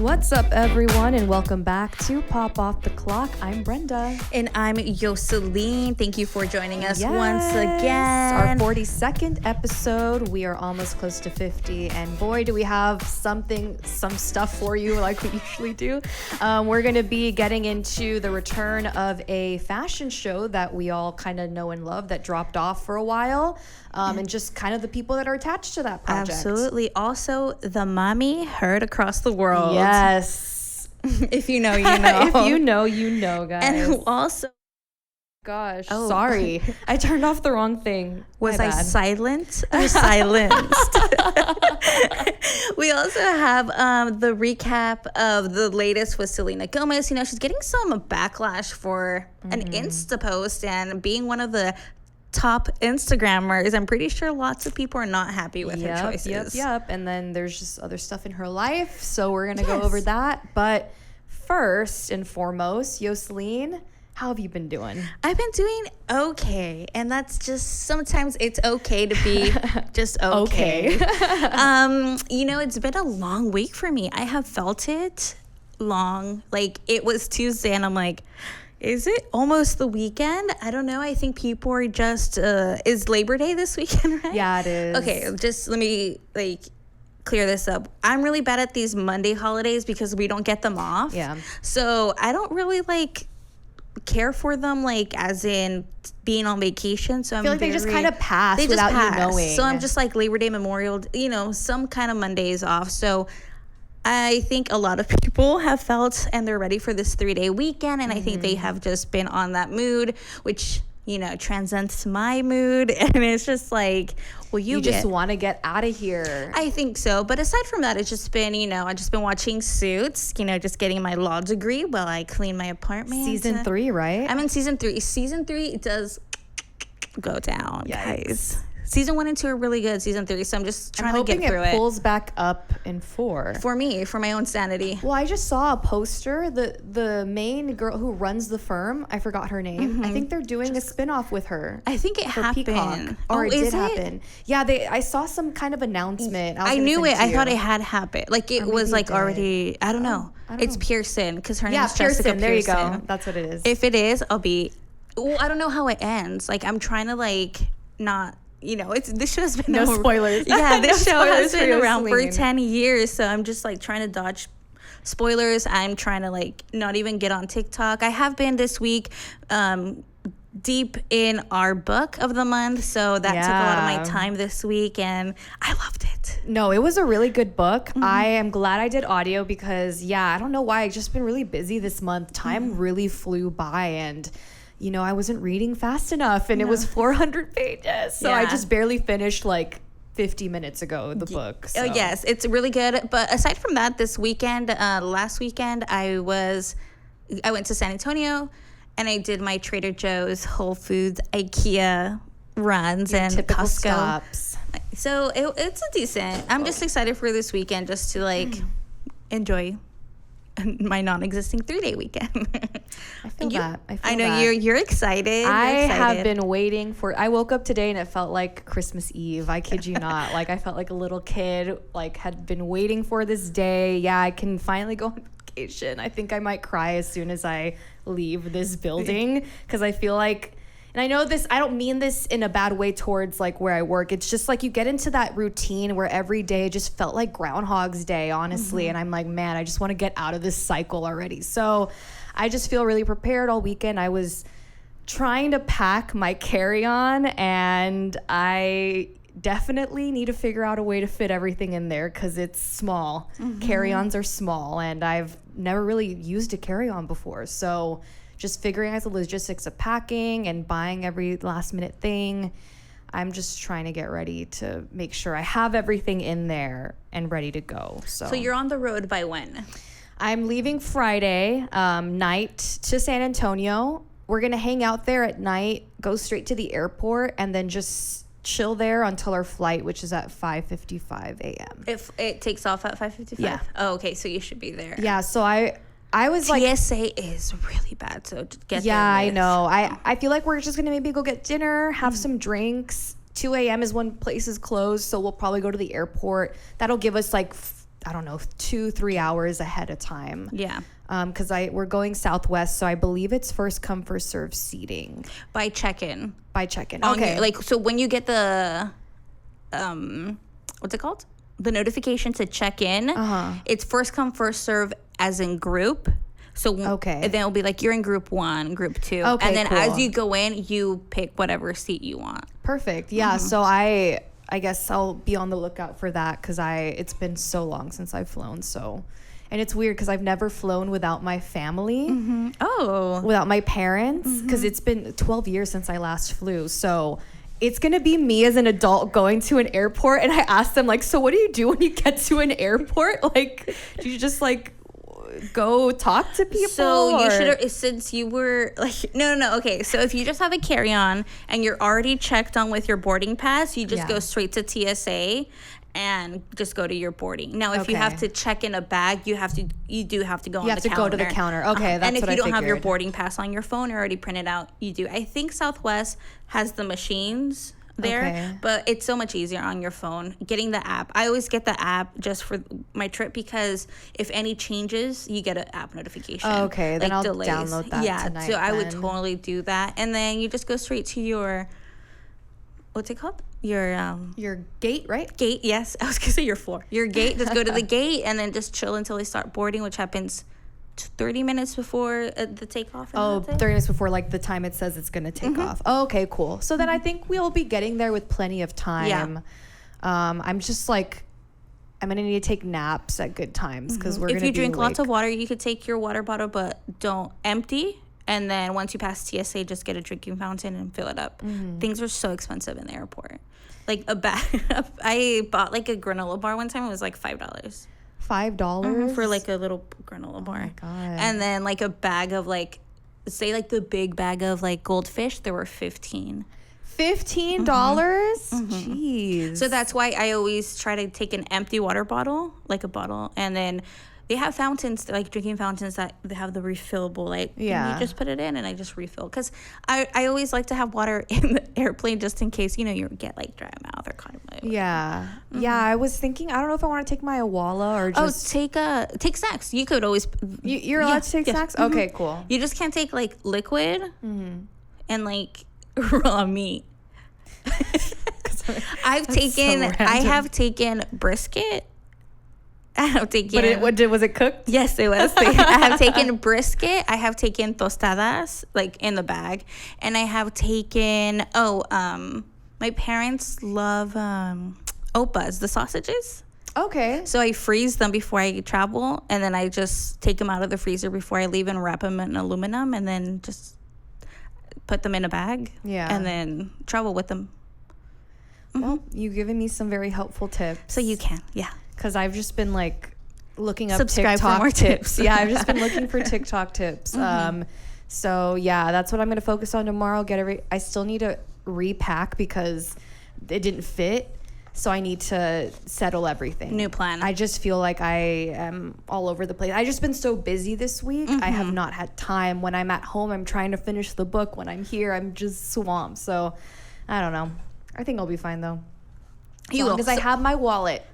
What's up, everyone, and welcome back to Pop Off the Clock. I'm Brenda. And I'm Yoseline. Thank you for joining us once again. Our 42nd episode. We are almost close to 50, and boy, do we have some stuff for you like we usually do. We're going to be getting into the return of a fashion show that we all kind of know and love that dropped off for a while. And just kind of the people that are attached to that project. Absolutely. Also, the mami heard across the world. Yes. If you know, you know. If you know, you know, guys. And also, gosh, sorry. I turned off the wrong thing. Was I silent or silenced? We also have the recap of the latest with Selena Gomez. You know, she's getting some backlash for an Insta post and being one of the top Instagrammers. I'm pretty sure lots of people are not happy with her choices. Yep. And then there's just other stuff in her life. So we're going to go over that. But first and foremost, Yoseline, how have you been doing? I've been doing okay. And that's just, sometimes it's okay to be just okay. You know, it's been a long week for me. I have felt it long. Like, it was Tuesday and I'm like, is it almost the weekend? I don't know. I think people are just, is Labor Day this weekend, right? Yeah, it is. Okay, just let me, clear this up. I'm really bad at these Monday holidays because we don't get them off. Yeah. So I don't really, care for them, as in being on vacation. So I feel like they just kind of pass without you knowing. So I'm just Labor Day, Memorial, some kind of Mondays off. So I think a lot of people have felt and they're ready for this 3-day weekend. And I think they have just been on that mood, which, transcends my mood. And it's just you just want to get out of here. I think so. But aside from that, it's just been, I've just been watching Suits, just getting my law degree while I clean my apartment. Season 3, right? I'm in season 3. Season 3, it does go down, guys. Season 1 and 2 are really good. Season 3, so I'm just trying to get through it. It pulls back up in 4. For me, for my own sanity. Well, I just saw a poster. The main girl who runs the firm, I forgot her name. I think they're doing a spinoff with her. I think it happened. Or it did happen. Yeah, I saw some kind of announcement. I knew it. I thought it had happened. It was already. I don't know. It's Pearson because her name is Jessica Pearson. There you go. That's what it is. If it is, I'll be. Well, I don't know how it ends. I'm trying to not. This show has been no spoilers. Yeah, this show has been around for 10 years, so I'm just trying to dodge spoilers. I'm trying to not even get on TikTok. I have been this week deep in our book of the month, so that took a lot of my time this week, and I loved it. No, it was a really good book. I am glad I did audio because, I don't know why. I've just been really busy this month. Time really flew by, and I wasn't reading fast enough, and it was 400 pages. So I just barely finished 50 minutes ago, the book. So. Oh, yes, it's really good. But aside from that, this weekend, last weekend, I went to San Antonio, and I did my Trader Joe's, Whole Foods, IKEA runs, and typical Costco. Stops. So it's a decent. I'm just excited for this weekend just to enjoy my non-existing 3-day weekend. I feel that. I know you're excited. Have been waiting for. I woke up today and it felt like Christmas Eve. I kid you not. I felt like a little kid. Had been waiting for this day. Yeah, I can finally go on vacation. I think I might cry as soon as I leave this building because I feel like. And I know this, I don't mean this in a bad way towards where I work. It's just you get into that routine where every day just felt like Groundhog's Day, honestly. And I'm like, man, I just want to get out of this cycle already. So I just feel really prepared all weekend. I was trying to pack my carry-on, and I definitely need to figure out a way to fit everything in there because it's small. Carry-ons are small, and I've never really used a carry-on before. So just figuring out the logistics of packing and buying every last minute thing. I'm just trying to get ready to make sure I have everything in there and ready to go. So you're on the road by when? I'm leaving Friday night to San Antonio. We're going to hang out there at night, go straight to the airport, and then just chill there until our flight, which is at 5:55 a.m. If it takes off at 5:55? Yeah. Oh, okay. So you should be there. Yeah. So I was TSA is really bad, so get there. I know. I feel like we're just going to maybe go get dinner, have some drinks. 2 a.m. is when places close, so we'll probably go to the airport. That'll give us I don't know, 2-3 hours ahead of time. Yeah. Because we're going Southwest, so I believe it's first come first serve seating By check-in. Okay. So when you get the what's it called? The notification to check in. It's first come first serve as in group. So then it'll be like you're in group 1, group 2, and then as you go in, you pick whatever seat you want. Perfect. Yeah. So I guess I'll be on the lookout for that because it's been so long since I've flown. So, and it's weird because I've never flown without my family. Without my parents, because it's been 12 years since I last flew. So it's going to be me as an adult going to an airport. And I asked them, like, so what do you do when you get to an airport? Like, do you just, like, go talk to people? So you should have, since you were, like, no. Okay, so if you just have a carry-on and you're already checked on with your boarding pass, you just go straight to TSA and just go to your boarding. Now, if you have to check in a bag, you do have to go on the counter. You have to go to the counter. Okay, that's what I figured. And if you don't have your boarding pass on your phone or already printed out, you do. I think Southwest has the machines there, but it's so much easier on your phone. Getting the app. I always get the app just for my trip because if any changes, you get an app notification. Okay, then I'll download that tonight. So I would totally do that. And then you just go straight to your, what's it called? Your gate, right? Gate, yes. I was gonna say your floor. Your gate. Just go to the gate and then just chill until they start boarding, which happens 30 minutes before the takeoff. 30 minutes before, like, the time it says it's gonna take off. Oh, okay, cool. So then I think we'll be getting there with plenty of time. I'm just like, I'm gonna need to take naps at good times because we're gonna be If you drink lots of water, you could take your water bottle, but don't empty. And then once you pass TSA, just get a drinking fountain and fill it up. Things are so expensive in the airport. Like a bag, I bought like a granola bar one time. It was like $5. $5 for like a little granola bar. Oh my God. And then like a bag of like, say like the big bag of like goldfish, there were $15. $15? Jeez. So that's why I always try to take an empty water bottle, like a bottle, and then they have fountains, like drinking fountains that they have the refillable, like you just put it in and I just refill. Because I always like to have water in the airplane just in case, you get like dry mouth or cotton mouth. Yeah. Yeah, I was thinking, I don't know if I want to take my Awala or just... take snacks. You could always... You're allowed to take snacks? Okay, cool. You just can't take like liquid and like raw meat. I have taken brisket. I have taken... But was it cooked? Yes, it was. I have taken brisket. I have taken tostadas, like in the bag. And I have taken... my parents love opas, the sausages. Okay. So I freeze them before I travel. And then I just take them out of the freezer before I leave and wrap them in aluminum. And then just put them in a bag. Yeah. And then travel with them. Well, you've given me some very helpful tips. So you can, yeah. Because I've just been like looking up Subscribe TikTok for more tips. Yeah, I've just been looking for TikTok tips. So yeah, that's what I'm gonna focus on tomorrow. I still need to repack because it didn't fit. So I need to settle everything. New plan. I just feel like I am all over the place. I've just been so busy this week. I have not had time. When I'm at home, I'm trying to finish the book. When I'm here, I'm just swamped. So I don't know. I think I'll be fine though. As long as I have my wallet.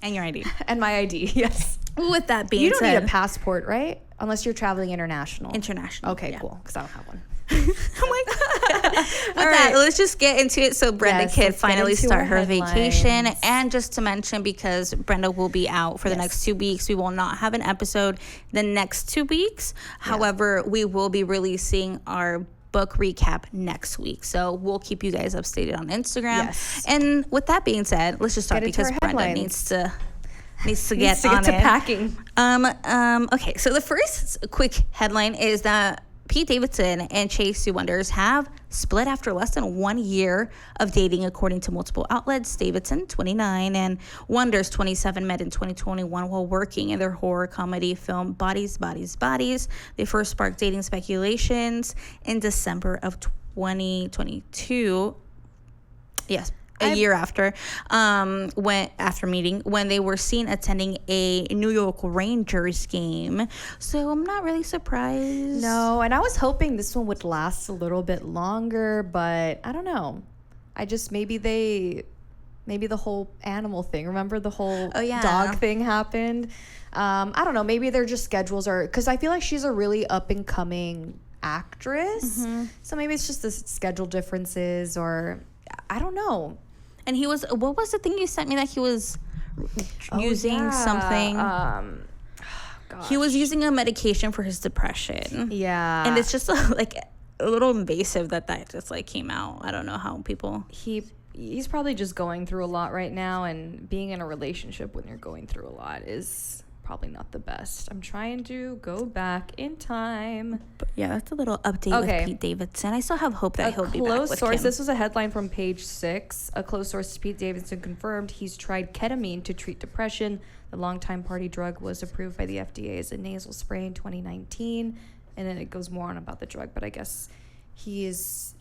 And your ID. And my ID, yes. With that being said. You don't need a passport, right? Unless you're traveling international. International. Okay, cool. Because I don't have one. Oh my God. With that, let's just get into it so Brenda can finally start her vacation. And just to mention, because Brenda will be out for the next 2 weeks, we will not have an episode the next 2 weeks. However, we will be releasing our book recap next week. So we'll keep you guys updated on Instagram. Yes. And with that being said, let's just start because Brenda needs to get on to packing. Okay, so the first quick headline is that Pete Davidson and Chase Sue Wonders have split after less than 1 year of dating, according to multiple outlets. Davidson, 29, and Wonders, 27, met in 2021 while working in their horror comedy film Bodies, Bodies, Bodies. They first sparked dating speculations in December of 2022. Yes. A year after meeting, when they were seen attending a New York Rangers game. So I'm not really surprised. No, and I was hoping this one would last a little bit longer, but I don't know. I just, maybe they maybe the whole animal thing. Remember the whole yeah. dog thing happened? I don't know. Maybe their just schedules are, because I feel like she's a really up and coming actress. So maybe it's just the schedule differences, or I don't know. And he was, what was the thing you sent me that he was using something? Gosh. He was using a medication for his depression. Yeah. And it's just like a little invasive that just like came out. I don't know how people. He's probably just going through a lot right now, and being in a relationship when you're going through a lot is probably not the best. I'm trying to go back in time. But yeah, that's a little update with Pete Davidson. I still have hope that he'll be back with source, Kim. This was a headline from Page 6. A close source to Pete Davidson confirmed he's tried ketamine to treat depression. The longtime party drug was approved by the FDA as a nasal spray in 2019. And then it goes more on about the drug, but I guess he is,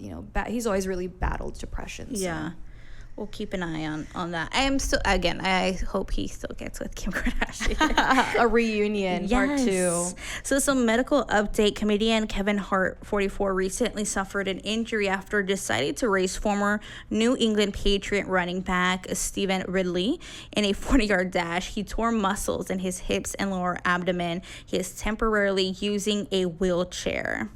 he's always really battled depression. So. Yeah. We'll keep an eye on that. I hope he still gets with Kim Kardashian. A reunion, part 2. So some medical update. Comedian Kevin Hart, 44, recently suffered an injury after deciding to race former New England Patriot running back Stephen Ridley in a 40-yard dash. He tore muscles in his hips and lower abdomen. He is temporarily using a wheelchair.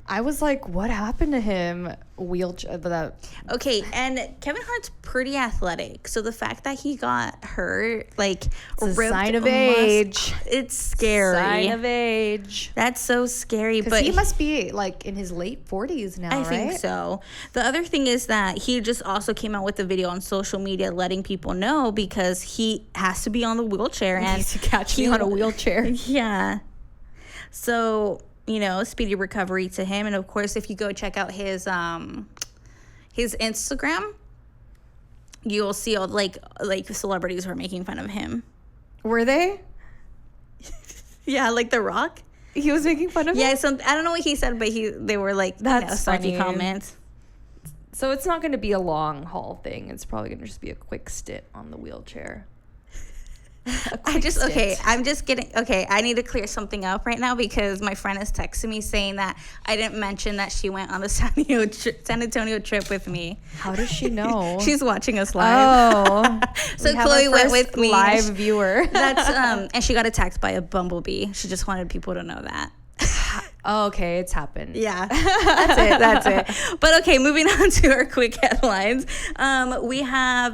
I was like, what happened to him? Wheelchair. Okay, and Kevin Hart's pretty athletic, so the fact that he got hurt, like, it's a sign of age. It's scary. Sign of age. That's so scary. But he must be like in his late 40s now, I right? think so. The other thing is that he just also came out with a video on social media letting people know, because he has to be on the wheelchair. He and needs to catch me on a wheelchair. Yeah. So, speedy recovery to him. And of course, if you go check out his Instagram, you'll see all like celebrities were making fun of him. Were they? Yeah, like The Rock. He was making fun of him? Yeah, I don't know what he said, but they were like, that's snarky funny comments. So it's not going to be a long haul thing. It's probably going to just be a quick stint on the wheelchair. I need to clear something up right now, because my friend is texting me saying that I didn't mention that she went on the San Antonio trip with me. How does she know? She's watching us live. Oh. So Chloe went with me. Live viewer. That's and she got attacked by a bumblebee. She just wanted people to know that. Oh, okay, it's happened. Yeah, that's it. But okay, moving on to our quick headlines. We have,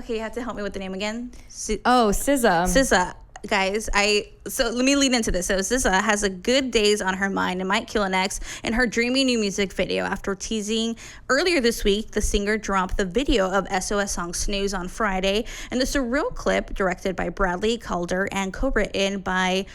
you have to help me with the name again. SZA. SZA. Guys, so let me lead into this. So SZA has a good days on her mind and might kill an ex in her dreamy new music video. After teasing earlier this week, the singer dropped the video of SOS song Snooze on Friday, and the surreal clip, directed by Bradley Calder and co-written by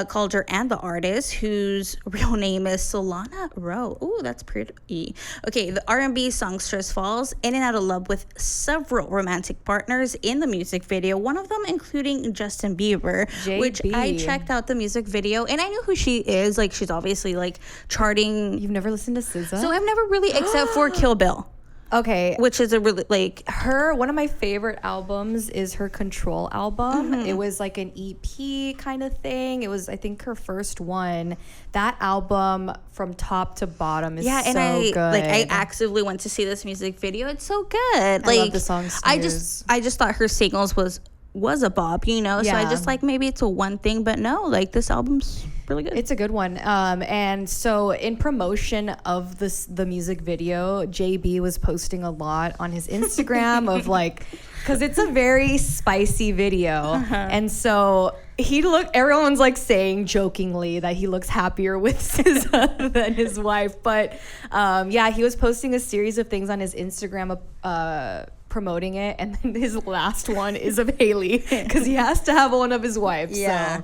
Calder and the artist, whose real name is Solana Rowe. Ooh, that's pretty. Okay, the R&B songstress falls in and out of love with several romantic partners in the music video, one of them including Justin Bieber, JB. which I checked out the music video, and I knew who she is. Like, she's obviously, like, charting. You've never listened to SZA? So I've never really, except for Kill Bill. Okay. Which is a really, like... one of my favorite albums is her Control album. Mm-hmm. It was like an EP kind of thing. It was, I think, her first one. That album from top to bottom is so good. I actively went to see this music video. It's so good. I love the song Snooze. I just thought her singles was a bop, So I just maybe it's a one thing, but no, this album's really good. It's a good one. And so in promotion of the music video, JB was posting a lot on his Instagram of because it's a very spicy video. And so everyone's saying jokingly that he looks happier with SZA than his wife. But he was posting a series of things on his Instagram promoting it, and then his last one is of Hailey, because he has to have one of his wives. Yeah.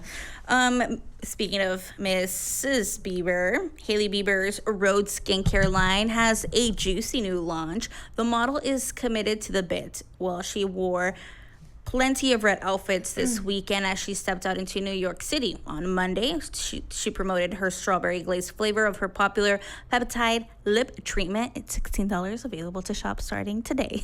So. Speaking of Mrs. Bieber, Hailey Bieber's Rhode skincare line has a juicy new launch. The model is committed to the bit. Well, she wore plenty of red outfits this weekend as she stepped out into New York City. On Monday, she promoted her strawberry glazed flavor of her popular peptide lip treatment. It's $16, available to shop starting today.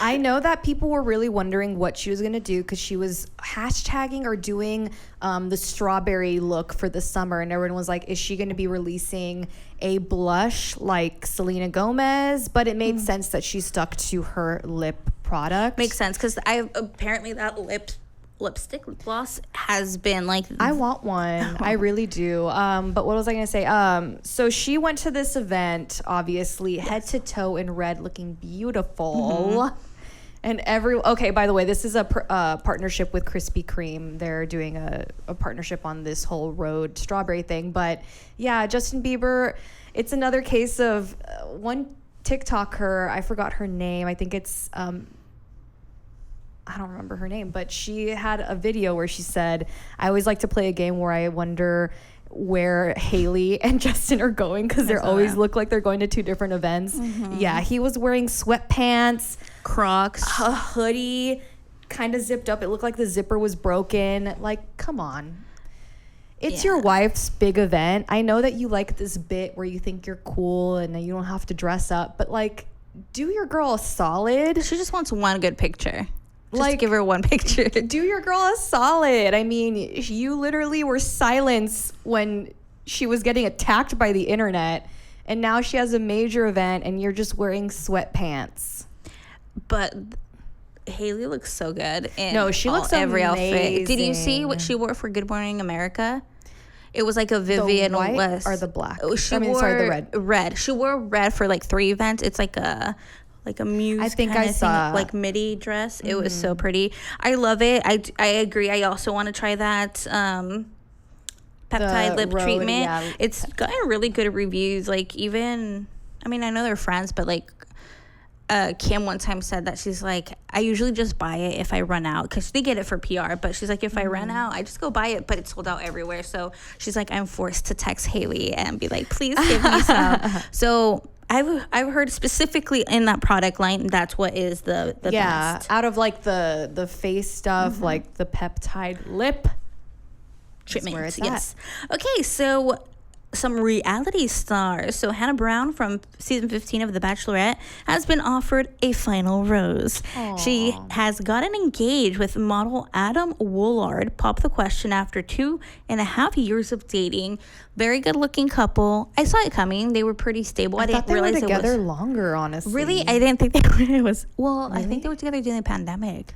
I know that people were really wondering what she was going to do, because she was hashtagging or doing the strawberry look for the summer, and everyone was like, is she going to be releasing a blush like Selena Gomez? But it made sense that she stuck to her lip product. Makes sense, because apparently that lipstick lip gloss has been like, I want one. I really do. But what was I gonna say? So she went to this event, obviously head to toe in red, looking beautiful. And okay, by the way, this is a partnership with Krispy Kreme. They're doing a partnership on this whole road strawberry thing. But yeah, Justin Bieber, it's another case of one TikToker, I forgot her name. I think it's I don't remember her name, but she had a video where she said, I always like to play a game where I wonder where Hailey and Justin are going, because they always look like they're going to two different events. Yeah, he was wearing sweatpants, Crocs, a hoodie, kind of zipped up. It looked like the zipper was broken. Like, come on. It's your wife's big event. I know that you like this bit where you think you're cool and you don't have to dress up, but like, do your girl a solid. She just wants one good picture. Just give her one picture. Do your girl a solid. I mean, you literally were silenced when she was getting attacked by the internet, and now she has a major event and you're just wearing sweatpants. But Hailey looks so good in she looks every amazing. outfit. Did you see what she wore for Good Morning America? It was like a Vivian the white West or the black. The red. Red. She wore red for like 3 events. It's like a muse. I think I saw like midi dress. It was so pretty. I love it. I agree. I also want to try that peptide lip treatment. Yeah, it's gotten really good reviews. Like, even, I mean, I know they're friends, but like Kim one time said that she's like, I usually just buy it if I run out, because they get it for PR, but she's like, if I run out, I just go buy it, but it's sold out everywhere. So she's like, I'm forced to text Hailey and be like, please give me some. So I've heard specifically in that product line, that's what is the best. Out of like the face stuff, like the peptide lip treatment. Yes. Okay, so some reality stars. So Hannah Brown from season 15 of The Bachelorette has been offered a final rose. Aww. She has gotten engaged with model Adam Woolard. Popped the question after 2.5 years of dating. Very good looking couple. I saw it coming. They were pretty stable. I didn't realize they were together longer, honestly. Really? I didn't think they were. I think they were together during the pandemic.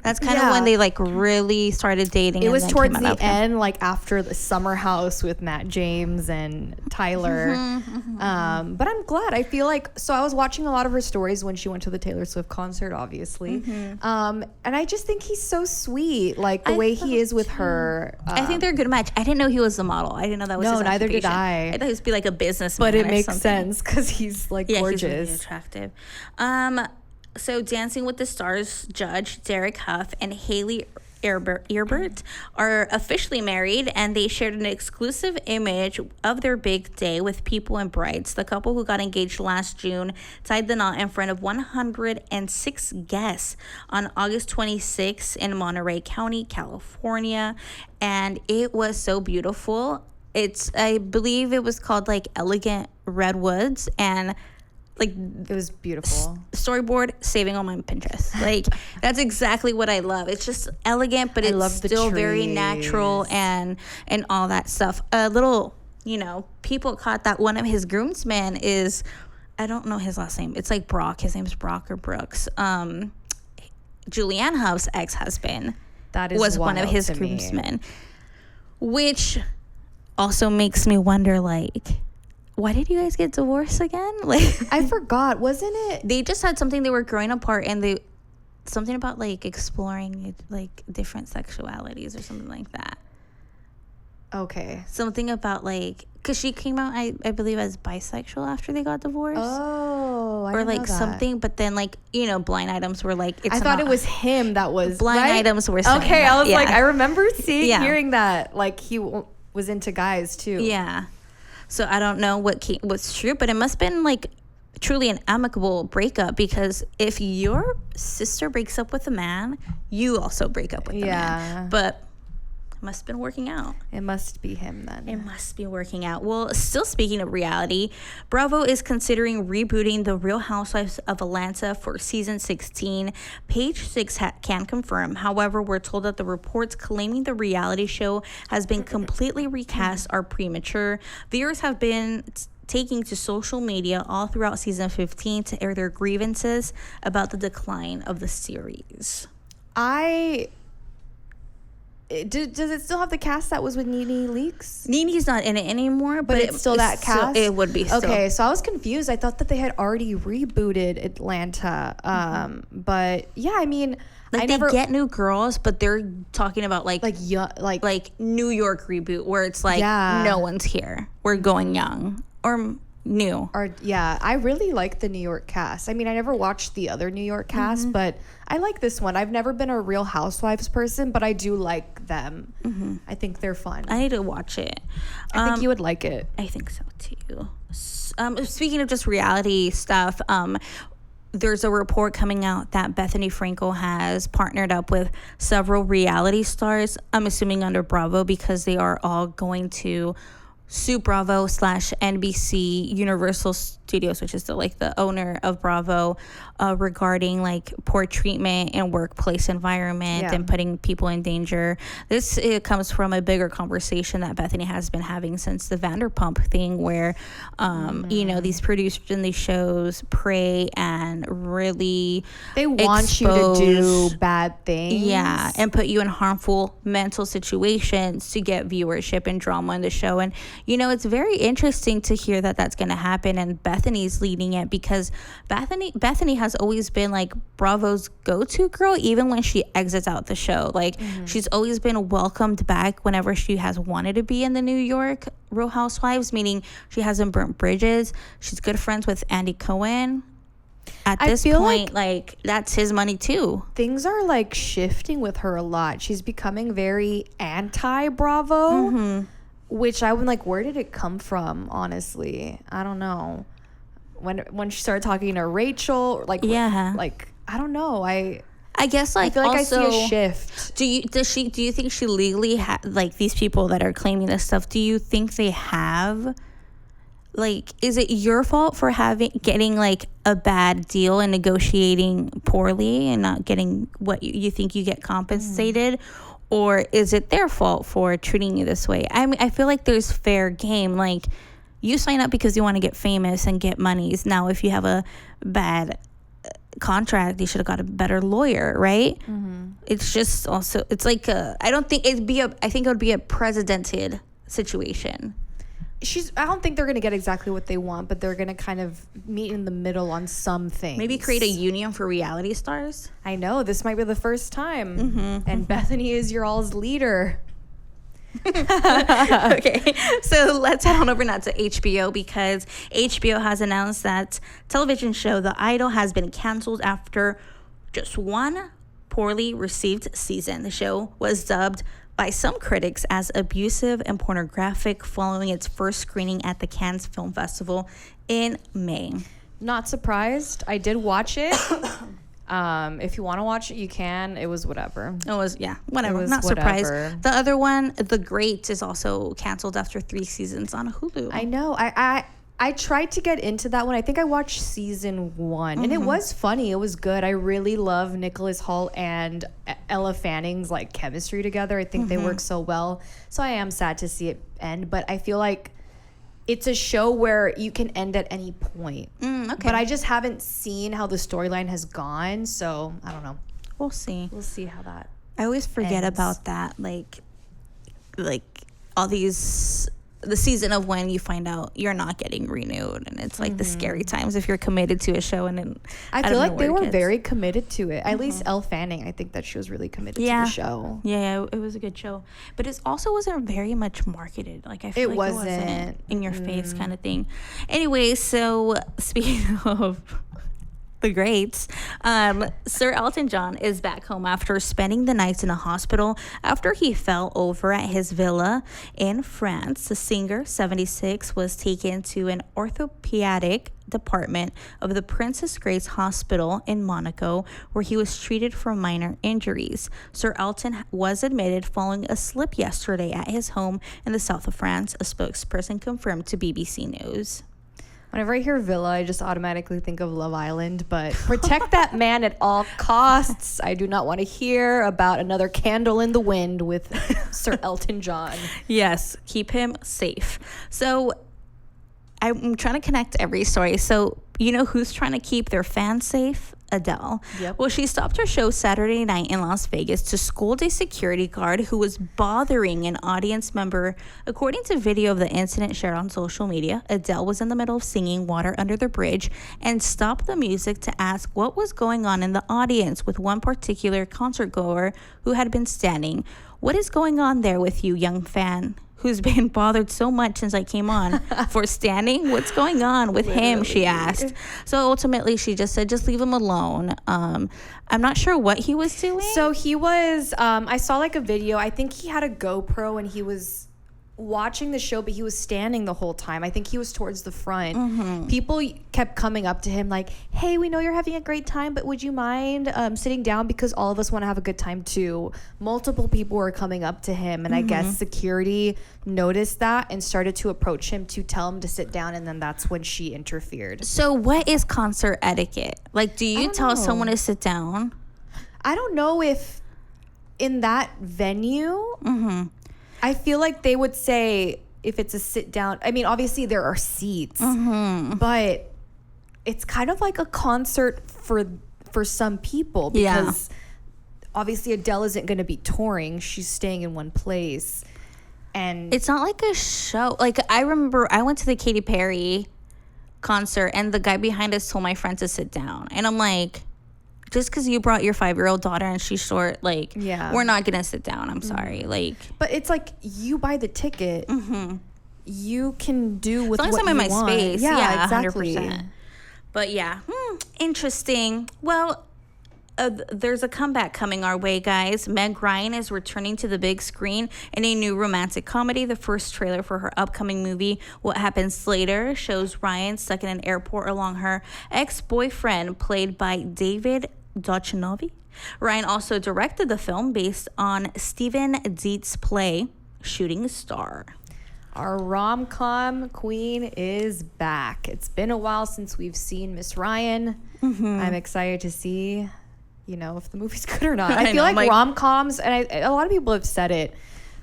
That's kind of when they like really started dating. It was towards the end, like after the Summer House with Matt James and Tyler. But I'm glad. I feel like, so I was watching a lot of her stories when she went to the Taylor Swift concert, obviously. And I just think he's so sweet, like the way he is with her. I think they're a good match. I didn't know he was the model. I didn't know that was his occupation. Neither did I. I thought he was be like a businessman. But it makes sense because he's like gorgeous. He's really attractive. So Dancing with the Stars judge Derek Huff and Haley Erbert are officially married, and they shared an exclusive image of their big day with people and brides. The couple, who got engaged last June, tied the knot in front of 106 guests on August 26 in Monterey County, California, and it was so beautiful. I believe it was called like Elegant Redwoods, and like, it was beautiful. Storyboard saving on my Pinterest. Like, that's exactly what I love. It's just elegant, but it's still very natural and all that stuff. A little, people caught that one of his groomsmen is, I don't know his last name. It's like Brock. His name's Brock or Brooks. Julianne Huff's ex-husband was one of his groomsmen, which also makes me wonder, like, why did you guys get divorced again? Like, I forgot. Wasn't it? They just had something, they were growing apart, and something about like exploring like different sexualities or something like that. Okay. Something about like, because she came out, I believe, as bisexual after they got divorced. Oh, I or like know that. something, but then like, blind items were like, I thought it was him that was blind items were saying okay. That. I was like, I remember hearing that, like he was into guys too. Yeah. So I don't know what's true, but it must have been like truly an amicable breakup, because if your sister breaks up with a man, you also break up with the man. But it must have been working out. It must be him then. It must be working out. Well, still speaking of reality, Bravo is considering rebooting The Real Housewives of Atlanta for season 16. Page 6 can confirm. However, we're told that the reports claiming the reality show has been completely recast are premature. Viewers have been taking to social media all throughout season 15 to air their grievances about the decline of the series. Does it still have the cast that was with Nene Leakes? Nene's not in it anymore, but it's still that cast? It would be still. Okay, so I was confused. I thought that they had already rebooted Atlanta. But yeah, I mean, like they get new girls, but they're talking about like New York reboot where it's like no one's here. We're going young or new. Or I really like the New York cast. I mean, I never watched the other New York cast, but I like this one. I've never been a Real Housewives person, but I do like them. I think they're fun. I need to watch it. I think you would like it. I think so too. Speaking of just reality stuff, there's a report coming out that Bethany Frankel has partnered up with several reality stars, I'm assuming under Bravo, because they are all going to sue Bravo / NBC Universal Studios, which is the owner of Bravo, regarding like poor treatment and workplace environment and putting people in danger. This comes from a bigger conversation that Bethany has been having since the Vanderpump thing, where these producers in these shows prey and really they want you to do bad things, and put you in harmful mental situations to get viewership and drama in the show. And it's very interesting to hear that that's going to happen, and Bethany's leading it, because Bethany has always been like Bravo's go-to girl, even when she exits out the show. Like she's always been welcomed back whenever she has wanted to be in the New York Real Housewives, meaning she hasn't burnt bridges. She's good friends with Andy Cohen. At this point, like that's his money too. Things are like shifting with her a lot. She's becoming very anti-Bravo. Which I would like, where did it come from? Honestly, I don't know. When she started talking to Rachel, like I don't know. I guess like I feel like also, I see a shift. Do you think she legally like these people that are claiming this stuff? Do you think they have? Like, is it your fault for getting like a bad deal and negotiating poorly and not getting what you think you get compensated? Or is it their fault for treating you this way? I mean, I feel like there's fair game. Like, you sign up because you want to get famous and get monies. Now, if you have a bad contract, you should have got a better lawyer, right? It's just also, it's like I think it would be a precedented situation. I don't think they're going to get exactly what they want, but they're going to kind of meet in the middle on some things. Maybe create a union for reality stars. I know. This might be the first time. And Bethany is your all's leader. Okay, so let's head on over now to HBO, because HBO has announced that television show The Idol has been canceled after just one poorly received season. The show was dubbed by some critics as abusive and pornographic following its first screening at the Cannes Film Festival in May. Not surprised. I did watch it. If you want to watch it, you can. It was whatever. It was, whatever. Not surprised. The other one, The Great, is also canceled after 3 seasons on Hulu. I know. I tried to get into that one. I think I watched season 1, and it was funny. It was good. I really love Nicholas Hoult and Ella Fanning's like chemistry together. I think they work so well. So I am sad to see it end, but I feel like it's a show where you can end at any point. Okay. But I just haven't seen how the storyline has gone, so I don't know. We'll see. We'll see how that I always forget about that. Like all these, the season of when you find out you're not getting renewed, and it's like the scary times if you're committed to a show. And then I feel like they were very committed to it. At least Elle Fanning, I think that she was really committed to the show. Yeah, it was a good show, but it also wasn't very much marketed. Like I feel like it wasn't in your face kind of thing. Anyway, so speaking of the greats, Sir Elton John is back home after spending the night in a hospital after he fell over at his villa in France. The singer, 76, was taken to an orthopedic department of the Princess Grace Hospital in Monaco, where he was treated for minor injuries. Sir Elton was admitted following a slip yesterday at his home in the south of France, a spokesperson confirmed to BBC News. Whenever I hear villa, I just automatically think of Love Island, but protect that man at all costs. I do not want to hear about another candle in the wind with Sir Elton John. Yes, keep him safe. So I'm trying to connect every story. So, you know who's trying to keep their fans safe? Adele. Yep. Well, she stopped her show Saturday night in Las Vegas to scold a security guard who was bothering an audience member. According to video of the incident shared on social media, Adele was in the middle of singing Water Under the Bridge and stopped the music to ask what was going on in the audience with one particular concert goer who had been standing. What is going on there with you, young fan? Who's been bothered so much since I came on for standing? What's going on with him? She asked. So ultimately, she just said, just leave him alone. I'm not sure what he was doing. So he was, I saw like a video. I think he had a GoPro and he was watching the show, but he was standing the whole time. I think he was towards the front. Mm-hmm. People kept coming up to him like, hey, we know you're having a great time, but would you mind sitting down, because all of us want to have a good time too. Multiple people were coming up to him, and I guess security noticed that and started to approach him to tell him to sit down, and then that's when she interfered. So what is concert etiquette? Like, do you tell someone to sit down? I don't know if in that venue, I feel like they would say if it's a sit down. I mean, obviously there are seats, but it's kind of like a concert for some people, because obviously Adele isn't going to be touring. She's staying in one place. And it's not like a show. Like, I remember I went to the Katy Perry concert and the guy behind us told my friend to sit down. And I'm like, just because you brought your 5-year-old daughter and she's short, like, we're not gonna sit down. I'm sorry. Like, but it's like, you buy the ticket, you can do with as long as what I'm in you my want. space. Yeah, exactly. 100%. But yeah, interesting. Well, there's a comeback coming our way, guys. Meg Ryan is returning to the big screen in a new romantic comedy. The first trailer for her upcoming movie, What Happens Later, shows Ryan stuck in an airport along her ex-boyfriend, played by David Duchovny. Ryan also directed the film based on Stephen Dietz' play, Shooting Star. Our rom-com queen is back. It's been a while since we've seen Miss Ryan. I'm excited to see, if the movie's good or not. I feel like rom-coms, and a lot of people have said it,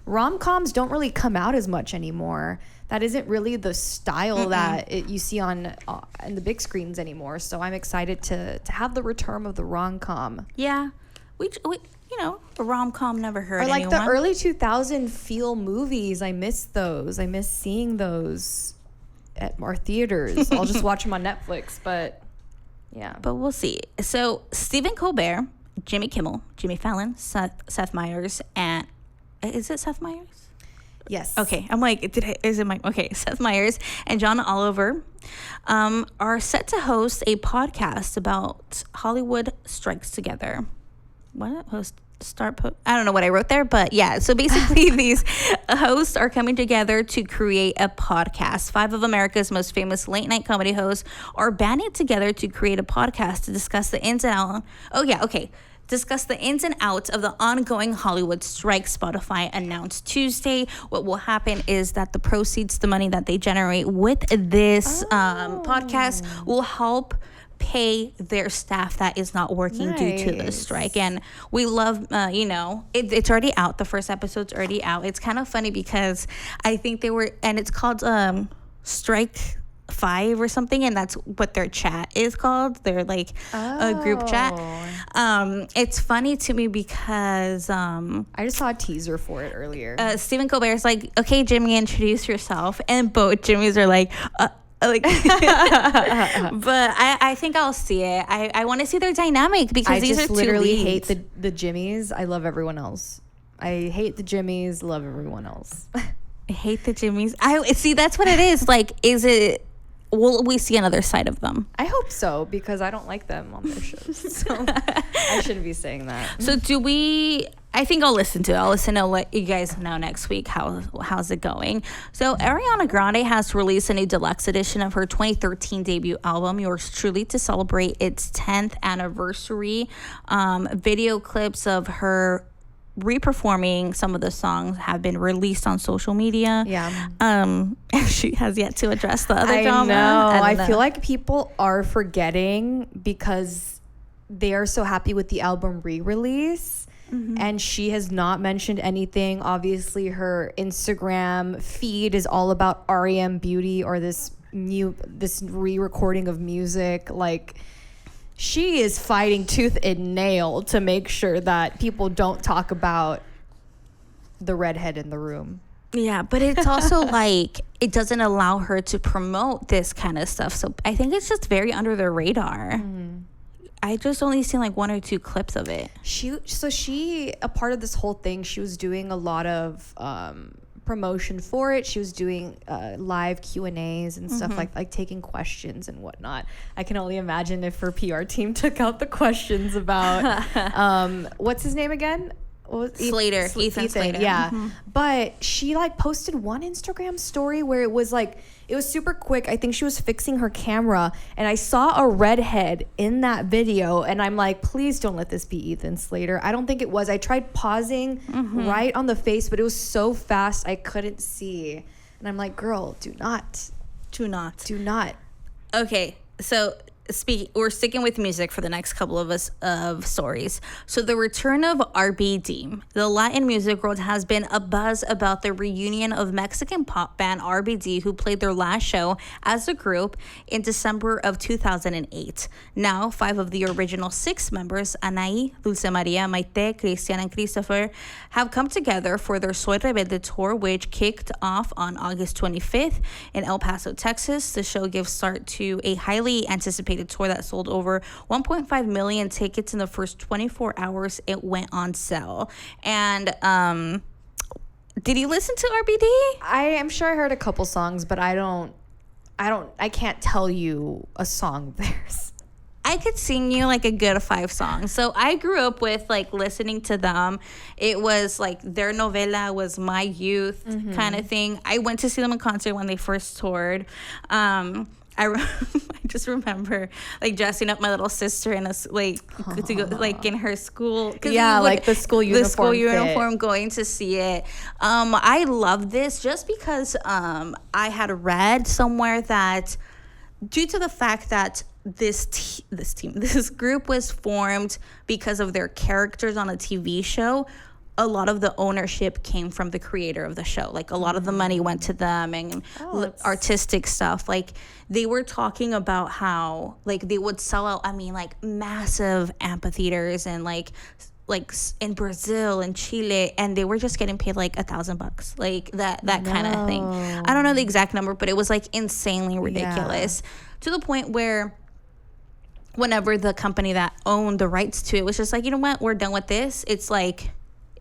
rom-coms don't really come out as much anymore. That isn't really the style that you see on in the big screens anymore. So I'm excited to have the return of the rom-com. Yeah. We a rom-com never hurt anyone. Or like the early 2000 feel movies. I miss those. I miss seeing those at our theaters. I'll just watch them on Netflix, but yeah. But we'll see. So Stephen Colbert, Jimmy Kimmel, Jimmy Fallon, Seth Meyers, and is it Seth Meyers? Yes. Okay. I'm like, Seth Meyers and John Oliver are set to host a podcast about Hollywood strikes together. What? I don't know what I wrote there, but yeah. So basically, these hosts are coming together to create a podcast. 5 of America's most famous late night comedy hosts are banding together to create a podcast to discuss the ins and outs. Discuss the ins and outs of the ongoing Hollywood strike. Spotify announced Tuesday. What will happen is that the proceeds, the money that they generate with this podcast, will help pay their staff that is not working due to the strike. And we love, it's already out. The first episode's already out. It's kind of funny because I think it's called Strike 5 or something, and that's what their chat is called. They're like a group chat. It's funny to me because I just saw a teaser for it earlier. Stephen Colbert's like, okay, Jimmy, introduce yourself, and both Jimmys are like but I think I'll see it. I want to see their dynamic because these are two literally leads. hate the Jimmys. I love everyone else. I hate the Jimmys, love everyone else. I hate the Jimmys. I see, that's what it is. Like, will we see another side of them? I hope so, because I don't like them on their shows. So I shouldn't be saying that. So I think I'll listen to it. I'll listen to let you guys know next week how's it going. So Ariana Grande has released a new deluxe edition of her 2013 debut album, Yours Truly, to celebrate its 10th anniversary. Video clips of her reperforming some of the songs have been released on social media. Yeah. She has yet to address the other drama. I feel like people are forgetting because they are so happy with the album re-release. And she has not mentioned anything. Obviously, her Instagram feed is all about R.E.M. Beauty, or this this re-recording of music. Like, she is fighting tooth and nail to make sure that people don't talk about the redhead in the room. Yeah, but it's also like it doesn't allow her to promote this kind of stuff. So I think it's just very under the radar. I just only seen like 1 or 2 clips of it. She a part of this whole thing, she was doing a lot of promotion for it. She was doing live Q&As and stuff, like taking questions and whatnot. I can only imagine if her PR team took out the questions about what's his name again? Slater. Ethan Slater. Yeah. But she like posted one Instagram story where it was super quick. I think she was fixing her camera and I saw a redhead in that video and I'm like, please don't let this be Ethan Slater. I don't think it was. I tried pausing right on the face, but it was so fast I couldn't see. And I'm like, girl, do not. Okay, so we're sticking with music for the next couple of stories. So the return of RBD. The Latin music world has been abuzz about the reunion of Mexican pop band RBD, who played their last show as a group in December of 2008. Now, 5 of the original 6 members, Anaí, Dulce Maria, Maite, Cristian, and Christopher, have come together for their Soy Rebelde tour, which kicked off on August 25th in El Paso, Texas. The show gives start to a highly anticipated tour that sold over 1.5 million tickets in the first 24 hours it went on sale. And did you listen to RBD? I am sure I heard a couple songs, but I can't tell you a song of theirs. I could sing you like a good 5 songs. So I grew up with like listening to them. It was like their novela was my youth kind of thing. I went to see them in concert when they first toured. I just remember like dressing up my little sister in to go like in her school. Yeah, like the school uniform. The school uniform, going to see it. I love this just because I had read somewhere that due to the fact that this group was formed because of their characters on a TV show, a lot of the ownership came from the creator of the show. Like a lot of the money went to them and artistic stuff. Like they were talking about how like they would sell out, like massive amphitheaters and like in Brazil and Chile, and they were just getting paid like $1,000, like that kind of thing. I don't know the exact number, but it was like insanely ridiculous to the point where whenever the company that owned the rights to it was just like, you know what, we're done with this. It's like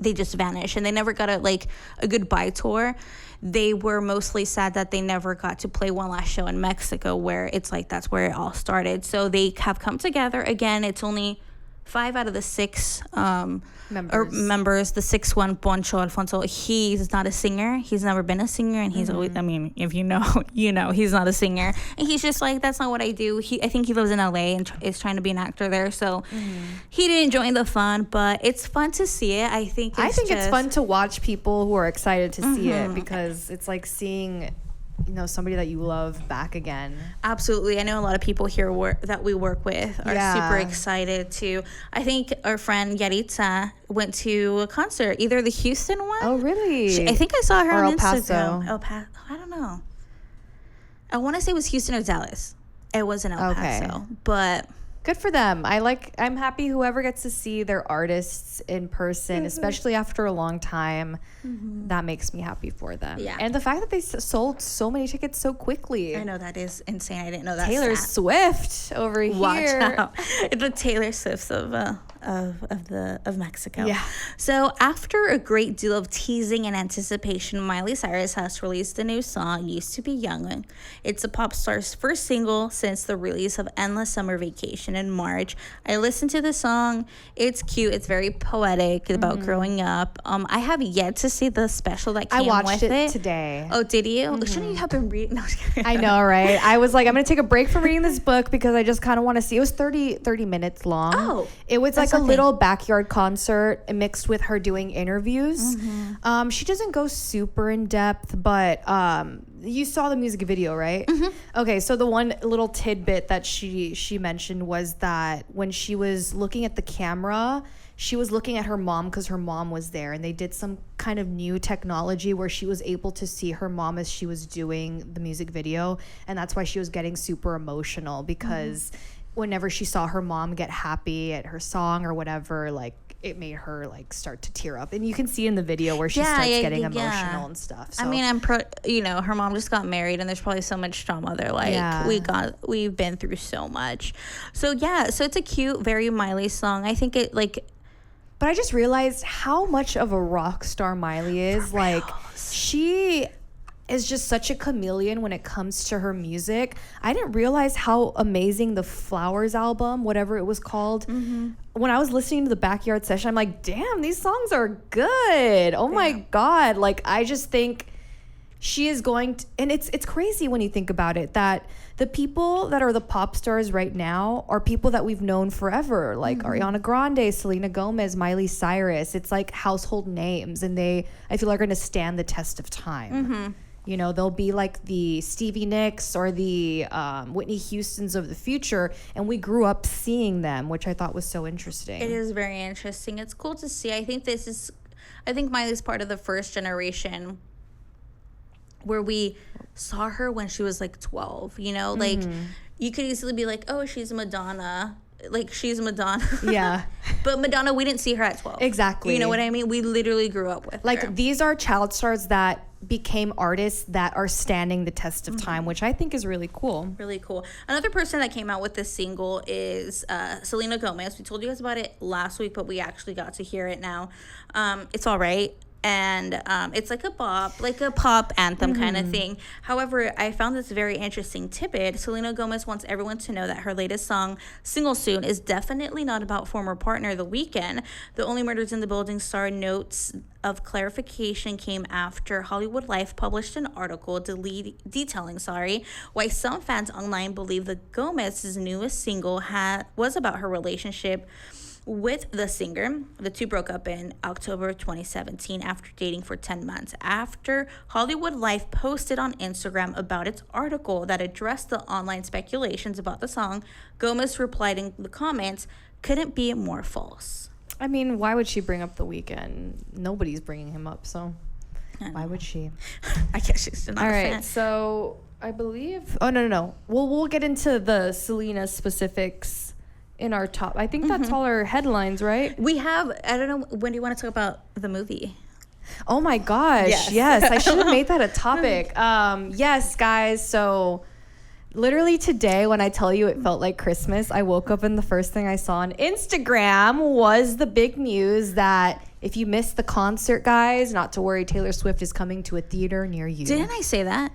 they just vanished and they never got a goodbye tour. They were mostly sad that they never got to play one last show in Mexico, where it's like that's where it all started. So they have come together again. It's only 5 out of the 6 members. The 6th one, Poncho Alfonso, he's not a singer. He's never been a singer, and he's always, if you know, he's not a singer. And he's just like, that's not what I do. I think he lives in LA and is trying to be an actor there. So he didn't join the fun, but it's fun to see it. I think it's fun to watch people who are excited to see it, because it's like seeing somebody that you love back again. Absolutely. I know a lot of people here that we work with are super excited too. I think our friend Yaritza went to a concert, either the Houston one. Oh, really? I think I saw her or on El Instagram. Paso. El Paso. I don't know. I want to say it was Houston or Dallas. It wasn't El Paso, but good for them. I'm happy whoever gets to see their artists in person, especially after a long time. That makes me happy for them. Yeah. And the fact that they sold so many tickets so quickly. I know, that is insane. I didn't know that. Taylor Swift over here. Watch out. The Taylor Swifts of Mexico. Yeah. So after a great deal of teasing and anticipation, Miley Cyrus has released a new song, Used to Be Young. It's a pop star's first single since the release of Endless Summer Vacation in March. I listened to the song. It's cute. It's very poetic about growing up. I have yet to see the special that came with it. I watched it today. Oh, did you? Shouldn't you have been reading? No, I know, right? I was like, I'm going to take a break from reading this book because I just kind of want to see. It was 30 minutes long. Oh. It was like like a little backyard concert mixed with her doing interviews. She doesn't go super in depth, but you saw the music video, right? Okay, so the one little tidbit that she mentioned was that when she was looking at the camera, she was looking at her mom because her mom was there, and they did some kind of new technology where she was able to see her mom as she was doing the music video, and that's why she was getting super emotional, because whenever she saw her mom get happy at her song or whatever, like it made her like start to tear up, and you can see in the video where she starts getting emotional and stuff. So. I mean, her mom just got married, and there's probably so much trauma there. Like we've been through so much. So so it's a cute, very Miley song. I think it like. But I just realized how much of a rock star Miley is. Like, she is just such a chameleon when it comes to her music. I didn't realize how amazing the Flowers album, whatever it was called, when I was listening to the Backyard Session, I'm like, damn, these songs are good. Oh my God. Like, I just think she is going to, and it's crazy when you think about it, that the people that are the pop stars right now are people that we've known forever, like Ariana Grande, Selena Gomez, Miley Cyrus. It's like household names, and I feel are going to stand the test of time. You know, they'll be like the Stevie Nicks or the Whitney Houstons of the future, and we grew up seeing them, which I thought was so interesting. It is very interesting. It's cool to see. I think Miley's part of the first generation where we saw her when she was like 12, you know, like you could easily be like, oh, she's Madonna. Like, she's Madonna. Yeah. But Madonna, we didn't see her at 12. Exactly. You know what I mean? We literally grew up with like her. These are child stars that became artists that are standing the test of time, which I think is really cool. Really cool. Another person that came out with this single is Selena Gomez. We told you guys about it last week, but we actually got to hear it now. It's all right. And it's like a pop anthem kind of thing. However, I found this very interesting tidbit. Selena Gomez wants everyone to know that her latest song, Single Soon, is definitely not about former partner The Weeknd. The Only Murders in the Building star notes of clarification came after Hollywood Life published an article detailing why some fans online believe the Gomez's newest single was about her relationship with the singer. The two broke up in October 2017 after dating for 10 months. After Hollywood Life posted on Instagram about its article that addressed the online speculations about the song, Gomez replied in the comments, "Couldn't be more false." I mean, why would she bring up The Weeknd? Nobody's bringing him up, so why would she? I guess she's not a fan. All right, so I believe... Oh, no. We'll get into the Selena specifics in our top. I think that's all our headlines, right? We have, I don't know, when do you want to talk about the movie? Oh my gosh, yes. I should have made that a topic. Yes, guys, so literally today when I tell you it felt like Christmas, I woke up and the first thing I saw on Instagram was the big news that if you missed the concert, guys, not to worry, Taylor Swift is coming to a theater near you. Didn't I say that?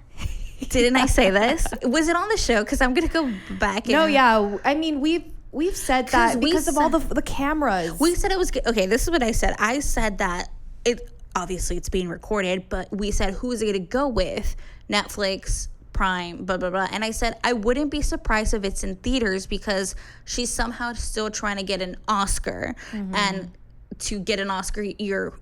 Didn't I say this? Was it on the show? Because I'm going to go back. No, yeah. I mean, We've said that because of all the cameras. We said it was good. Okay, this is what I said. I said that obviously it's being recorded, but we said, who is it going to go with? Netflix, Prime, blah, blah, blah. And I said, I wouldn't be surprised if it's in theaters because she's somehow still trying to get an Oscar. And to get an Oscar, your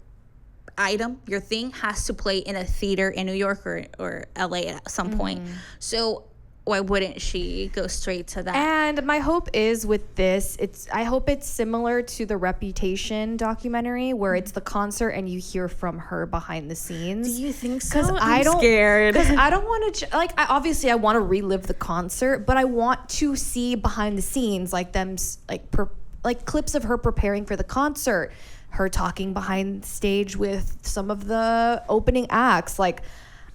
thing has to play in a theater in New York or LA at some point. So why wouldn't she go straight to that? And my hope is with this, I hope it's similar to the Reputation documentary where it's the concert and you hear from her behind the scenes. Do you think so? Because I'm scared. Because I don't want to, obviously I want to relive the concert, but I want to see behind the scenes, like them, like clips of her preparing for the concert, her talking behind stage with some of the opening acts, like.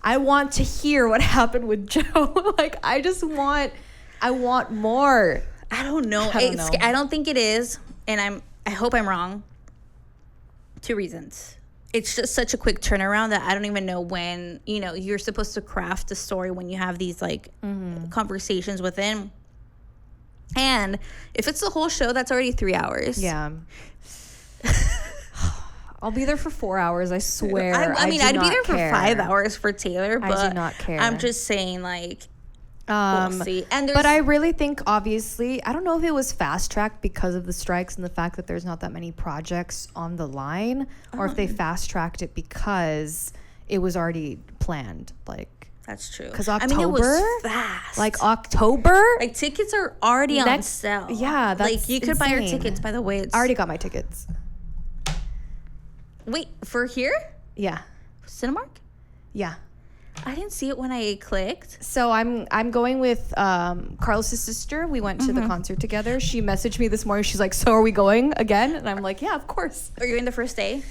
I want to hear what happened with Joe. I want more. I don't know. I don't think it is, and I hope I'm wrong. 2 reasons. It's just such a quick turnaround that I don't even know when, you're supposed to craft a story when you have these conversations within. And if it's the whole show, that's already 3 hours. Yeah. I'll be there for 4 hours, I swear. I mean, I'd be there for 5 hours for Taylor, but I do not care. I'm just saying, We'll see. But I really think, obviously, I don't know if it was fast tracked because of the strikes and the fact that there's not that many projects on the line, or if they fast tracked it because it was already planned. Like, that's true. Because October, I mean, it was fast. Like October, like tickets are already on sale. Yeah, that's like you could buy your tickets. By the way, I already got my tickets. Wait, for here? Yeah. Cinemark? Yeah. I didn't see it when I clicked. So I'm going with Carlos's sister. We went to the concert together. She messaged me this morning. She's like, "So are we going again?" And I'm like, "Yeah, of course." Are you in the first day?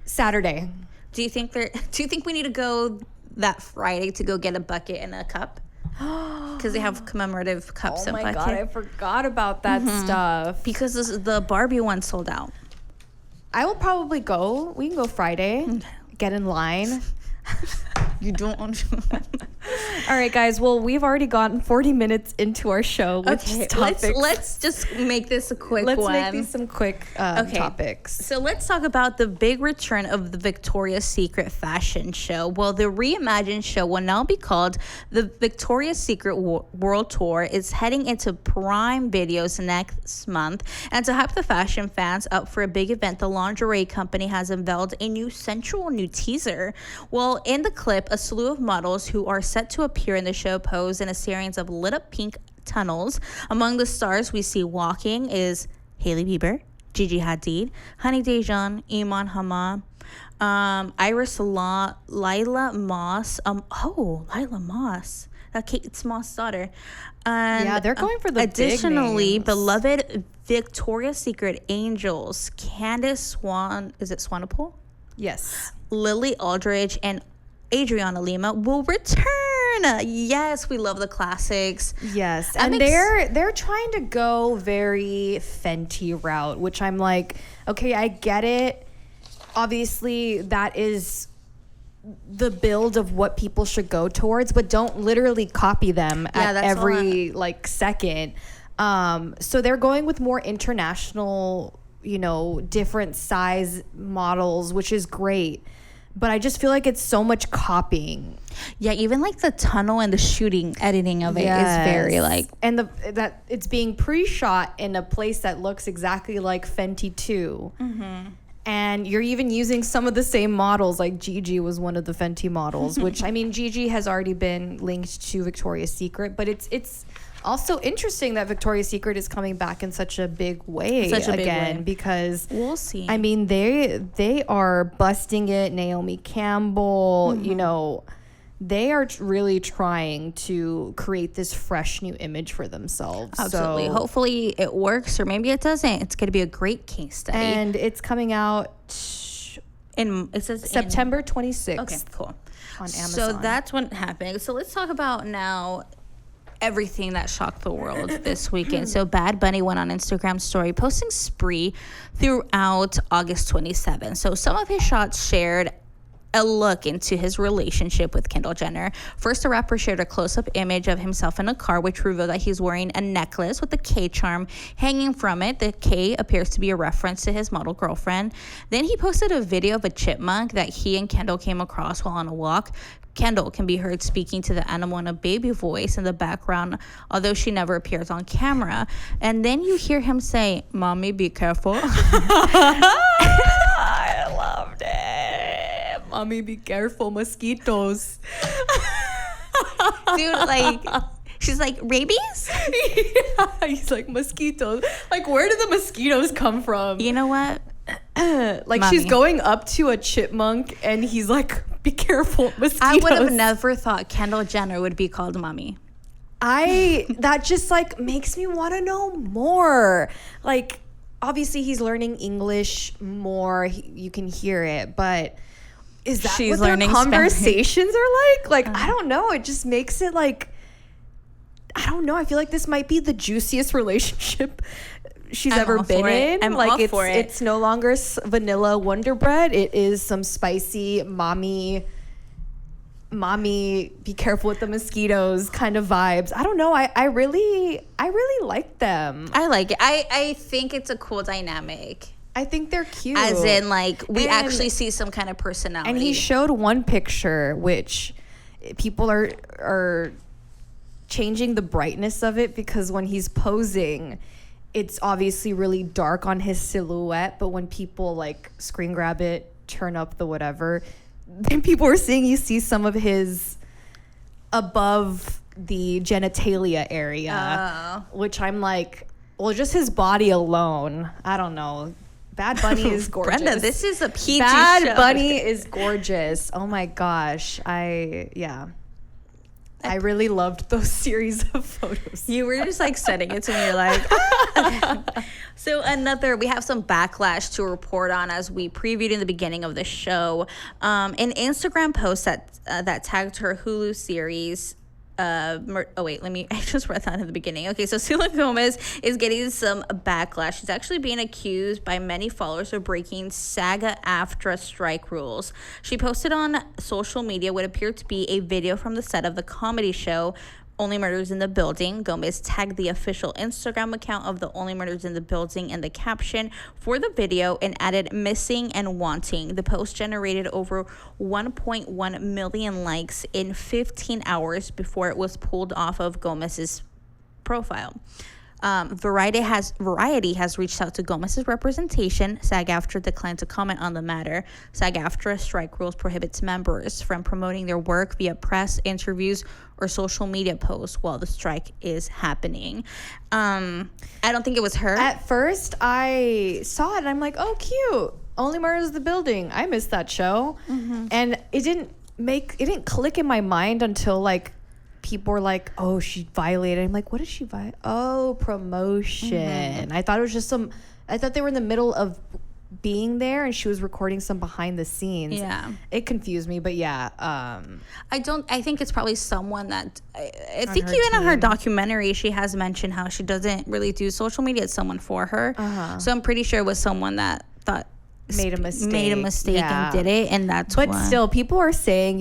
Saturday. Do you think we need to go that Friday to go get a bucket and a cup? Because they have commemorative cups and bucket. Oh my God, I forgot about that stuff. Because the Barbie one sold out. I will probably go. We can go Friday. Get in line. You don't want to. All right, guys. Well, we've already gotten 40 minutes into our show. Okay, let's just make this a quick one. Let's make these some quick topics. So let's talk about the big return of the Victoria's Secret fashion show. Well, the reimagined show will now be called the Victoria's Secret World Tour. It's heading into Prime Videos next month. And to hype the fashion fans up for a big event, the lingerie company has unveiled a new teaser. Well, in the clip, a slew of models who are set to appear in the show pose in a series of lit up pink tunnels. Among the stars we see walking is Hailey Bieber, Gigi Hadid, Honey Dejan, Iman Hamad, Iris Lila Moss. Lila Moss. Kate Moss' daughter. And yeah, they're going for the additionally, big names. Beloved Victoria's Secret angels Candace Swan. Is it Swanepoel? Yes. Lily Aldridge and Adriana Lima will return. Yes, we love the classics. Yes, and they're trying to go very Fenty route, which I'm like, okay, I get it. Obviously, that is the build of what people should go towards, but don't literally copy them at every second. So they're going with more international, different size models, which is great. But I just feel like it's so much copying. Yeah, even like the tunnel and the shooting editing of it is very and that it's being pre-shot in a place that looks exactly like Fenty too. Mm-hmm. And you're even using some of the same models. Like Gigi was one of the Fenty models, which I mean, Gigi has already been linked to Victoria's Secret, but it's also interesting that Victoria's Secret is coming back in such a big way because we'll see. I mean, they are busting it. Naomi Campbell, they are really trying to create this fresh new image for themselves. Absolutely. So, hopefully it works, or maybe it doesn't. It's going to be a great case study. And it's coming out it says September 26th. Okay, cool. On Amazon. So that's what happened. So let's talk about now everything that shocked the world this weekend. So Bad Bunny went on Instagram story posting spree throughout August 27. So some of his shots shared a look into his relationship with Kendall Jenner. First, the rapper shared a close-up image of himself in a car, which revealed that he's wearing a necklace with a K charm hanging from it. The K appears to be a reference to his model girlfriend. Then he posted a video of a chipmunk that he and Kendall came across while on a walk. Kendall can be heard speaking to the animal in a baby voice in the background, although she never appears on camera. And then you hear him say, "Mommy, be careful." I loved it. Mommy, be careful, mosquitoes. Dude, she's like, rabies? Yeah, he's like, mosquitoes. Like, where did the mosquitoes come from? You know what? Mommy. She's going up to a chipmunk and he's like, be careful, mosquitoes. I would have never thought Kendall Jenner would be called Mommy. That just makes me want to know more. Obviously he's learning English more. You can hear it, but is that She's what learning their conversations Spanish. are like? I don't know. It just makes it I don't know. I feel like this might be the juiciest relationship she's ever been in. I'm all for it. It's no longer vanilla Wonder Bread. It is some spicy mommy, be careful with the mosquitoes kind of vibes. I don't know. I really like them. I like it. I think it's a cool dynamic. I think they're cute. As in, we actually see some kind of personality. And he showed one picture, which people are changing the brightness of it, because when he's posing, it's obviously really dark on his silhouette, but when people like screen grab it, turn up the whatever, then people were saying you see some of his above the genitalia area, which I'm like, well, just his body alone, I don't know. Bad Bunny is gorgeous. Brenda, this is a PG Bad show. Bunny is gorgeous. Oh my gosh. I really loved those series of photos. You were just like sending it to me. You're like, okay. So we have some backlash to report on as we previewed in the beginning of the show. An Instagram post that tagged her Hulu series. I just read that in the beginning. Okay, so Selena Gomez is getting some backlash. She's actually being accused by many followers of breaking SAG-AFTRA strike rules. She posted on social media what appeared to be a video from the set of the comedy show Only Murders in the Building. Gomez tagged the official Instagram account of the Only Murders in the Building in the caption for the video and added missing and wanting. The post generated over 1.1 million likes in 15 hours before it was pulled off of Gomez's profile. Variety has reached out to Gomez's representation. SAG-AFTRA declined to comment on the matter. SAG-AFTRA strike rules prohibits members from promoting their work via press, interviews, or social media posts while the strike is happening. I don't think it was her. At first, I saw it and I'm like, oh, cute. Only Murders in the Building. I missed that show. Mm-hmm. And it didn't click in my mind until like people were like, oh, she violated. I'm like, what did she violate? Oh, promotion. Mm-hmm. I thought it was just I thought they were in the middle of being there and she was recording some behind the scenes. Yeah. It confused me, but yeah. I think it's probably someone that, I think even in her documentary, she has mentioned how she doesn't really do social media. It's someone for her. Uh-huh. So I'm pretty sure it was someone that thought, made a mistake and did it, and that's but still, people are saying,